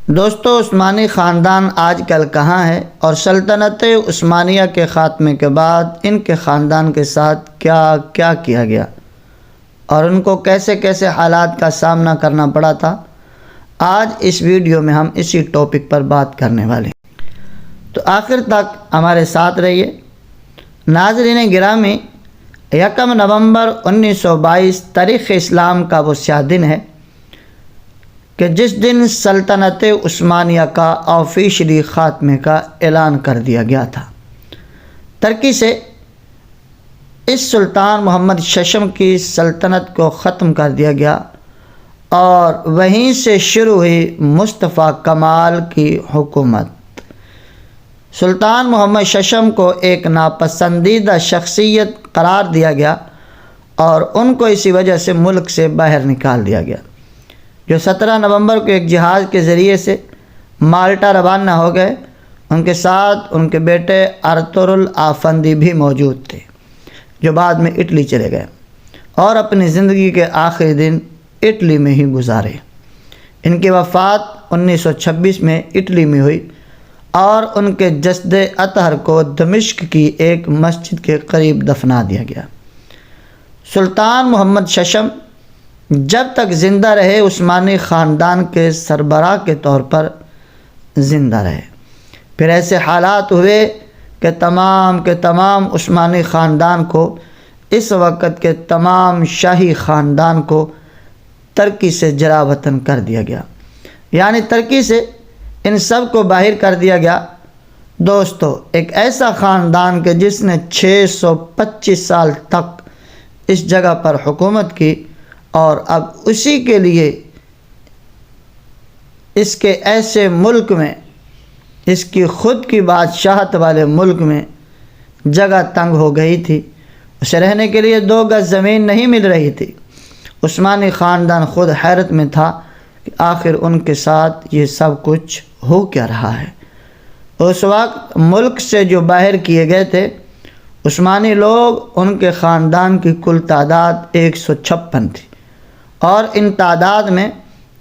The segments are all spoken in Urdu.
دوستو، عثمانی خاندان آج کل کہاں ہے اور سلطنت عثمانیہ کے خاتمے کے بعد ان کے خاندان کے ساتھ کیا کیا گیا اور ان کو کیسے کیسے حالات کا سامنا کرنا پڑا تھا، آج اس ویڈیو میں ہم اسی ٹاپک پر بات کرنے والے ہیں، تو آخر تک ہمارے ساتھ رہیے۔ ناظرین گرامی، 1 نومبر 1922 تاریخ اسلام کا وہ سیاہ دن ہے کہ جس دن سلطنت عثمانیہ کا آفیشلی خاتمے کا اعلان کر دیا گیا تھا۔ ترکی سے اس سلطان محمد ششم کی سلطنت کو ختم کر دیا گیا اور وہیں سے شروع ہوئی مصطفیٰ کمال کی حکومت۔ سلطان محمد ششم کو ایک ناپسندیدہ شخصیت قرار دیا گیا اور ان کو اسی وجہ سے ملک سے باہر نکال دیا گیا، جو 17 نومبر کو ایک جہاز کے ذریعے سے مالٹا روانہ ہو گئے۔ ان کے ساتھ ان کے بیٹے ارطغرل آفندی بھی موجود تھے، جو بعد میں اٹلی چلے گئے اور اپنی زندگی کے آخری دن اٹلی میں ہی گزارے۔ ان کی وفات 1926 میں اٹلی میں ہوئی اور ان کے جسد اطہر کو دمشق کی ایک مسجد کے قریب دفنا دیا گیا۔ سلطان محمد ششم جب تک زندہ رہے عثمانی خاندان کے سربراہ کے طور پر زندہ رہے۔ پھر ایسے حالات ہوئے کہ تمام عثمانی خاندان کو، اس وقت کے تمام شاہی خاندان کو ترکی سے جلا وطن کر دیا گیا، یعنی ترکی سے ان سب کو باہر کر دیا گیا۔ دوستو، ایک ایسا خاندان کہ جس نے 625 سال تک اس جگہ پر حکومت کی اور اب اسی کے لیے اس کے ایسے ملک میں، اس کی خود کی بادشاہت والے ملک میں جگہ تنگ ہو گئی تھی، اسے رہنے کے لیے 2 گز زمین نہیں مل رہی تھی۔ عثمانی خاندان خود حیرت میں تھا کہ آخر ان کے ساتھ یہ سب کچھ ہو کیا رہا ہے۔ اس وقت ملک سے جو باہر کیے گئے تھے عثمانی لوگ، ان کے خاندان کی کل تعداد 156 تھی اور ان تعداد میں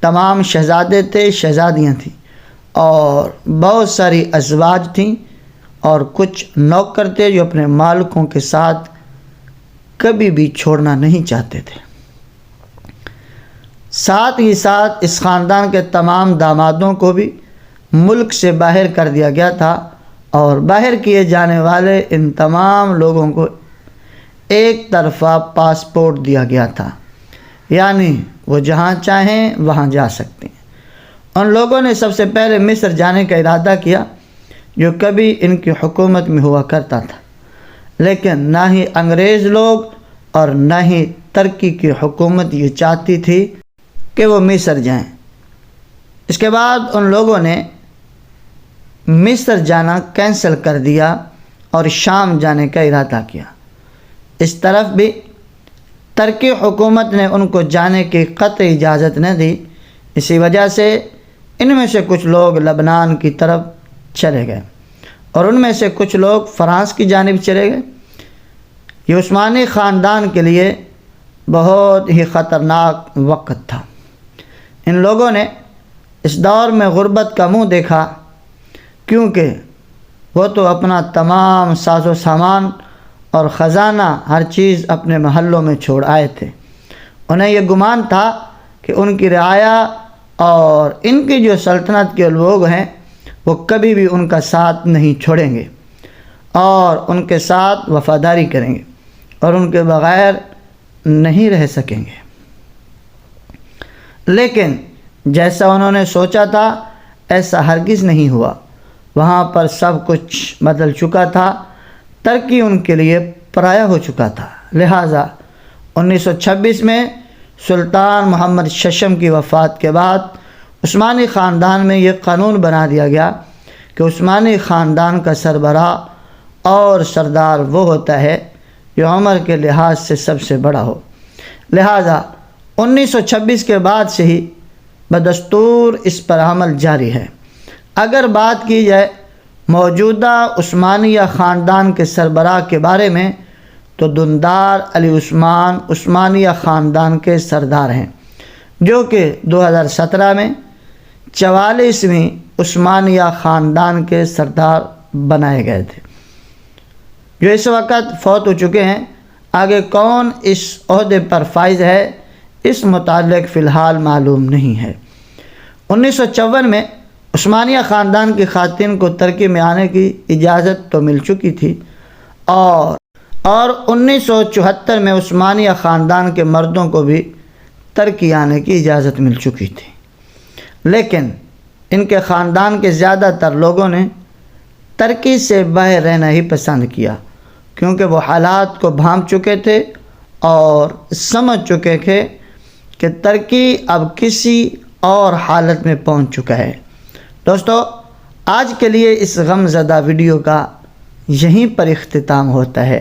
تمام شہزادے تھے، شہزادیاں تھیں اور بہت ساری ازواج تھیں اور کچھ نوکر تھے جو اپنے مالکوں کے ساتھ کبھی بھی چھوڑنا نہیں چاہتے تھے۔ ساتھ ہی ساتھ اس خاندان کے تمام دامادوں کو بھی ملک سے باہر کر دیا گیا تھا اور باہر کیے جانے والے ان تمام لوگوں کو ایک طرفہ پاسپورٹ دیا گیا تھا، یعنی وہ جہاں چاہیں وہاں جا سکتے ہیں۔ ان لوگوں نے سب سے پہلے مصر جانے کا ارادہ کیا، جو کبھی ان کی حکومت میں ہوا کرتا تھا، لیکن نہ ہی انگریز لوگ اور نہ ہی ترکی کی حکومت یہ چاہتی تھی کہ وہ مصر جائیں۔ اس کے بعد ان لوگوں نے مصر جانا کینسل کر دیا اور شام جانے کا ارادہ کیا۔ اس طرف بھی ترکی حکومت نے ان کو جانے کی قطعی اجازت نہ دی، اسی وجہ سے ان میں سے کچھ لوگ لبنان کی طرف چلے گئے اور ان میں سے کچھ لوگ فرانس کی جانب چلے گئے۔ یہ عثمانی خاندان کے لیے بہت ہی خطرناک وقت تھا۔ ان لوگوں نے اس دور میں غربت کا منہ دیکھا، کیونکہ وہ تو اپنا تمام ساز و سامان اور خزانہ ہر چیز اپنے محلوں میں چھوڑ آئے تھے۔ انہیں یہ گمان تھا کہ ان کی رعایا اور ان کی جو سلطنت کے لوگ ہیں وہ کبھی بھی ان کا ساتھ نہیں چھوڑیں گے اور ان کے ساتھ وفاداری کریں گے اور ان کے بغیر نہیں رہ سکیں گے۔ لیکن جیسا انہوں نے سوچا تھا ایسا ہرگز نہیں ہوا۔ وہاں پر سب کچھ بدل چکا تھا، ترکی ان کے لیے پرایا ہو چکا تھا۔ لہٰذا 1926 میں سلطان محمد ششم کی وفات کے بعد عثمانی خاندان میں یہ قانون بنا دیا گیا کہ عثمانی خاندان کا سربراہ اور سردار وہ ہوتا ہے جو عمر کے لحاظ سے سب سے بڑا ہو۔ لہٰذا 1926 کے بعد سے ہی بدستور اس پر عمل جاری ہے۔ اگر بات کی جائے موجودہ عثمانیہ خاندان کے سربراہ کے بارے میں تو دندار علی عثمان عثمانیہ خاندان کے سردار ہیں، جو کہ 2017 میں 44ویں عثمانیہ خاندان کے سردار بنائے گئے تھے، جو اس وقت فوت ہو چکے ہیں۔ آگے کون اس عہدے پر فائز ہے اس متعلق فی الحال معلوم نہیں ہے۔ 1954 میں عثمانیہ خاندان کی خواتین کو ترکی میں آنے کی اجازت تو مل چکی تھی، اور 1974 میں عثمانیہ خاندان کے مردوں کو بھی ترکی آنے کی اجازت مل چکی تھی، لیکن ان کے خاندان کے زیادہ تر لوگوں نے ترکی سے باہر رہنا ہی پسند کیا، کیونکہ وہ حالات کو بھانپ چکے تھے اور سمجھ چکے تھے کہ ترکی اب کسی اور حالت میں پہنچ چکا ہے۔ دوستو، آج کے لیے اس غم زدہ ویڈیو کا یہیں پر اختتام ہوتا ہے۔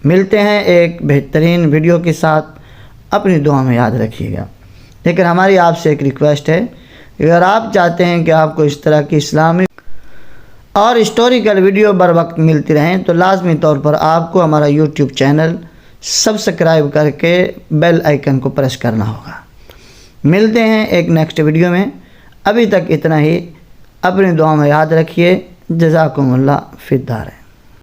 ملتے ہیں ایک بہترین ویڈیو کے ساتھ، اپنی دعا میں یاد رکھیے گا۔ لیکن ہماری آپ سے ایک ریکویسٹ ہے، اگر آپ چاہتے ہیں کہ آپ کو اس طرح کی اسلامی اور ہسٹوریکل ویڈیو بر وقت ملتی رہیں تو لازمی طور پر آپ کو ہمارا یوٹیوب چینل سبسکرائب کر کے بیل آئیکن کو پریس کرنا ہوگا۔ ملتے ہیں ایک نیکسٹ ویڈیو میں، ابھی تک اتنا ہی۔ اپنی دعا میں یاد رکھیے۔ جزاکم اللہ فی الدارین۔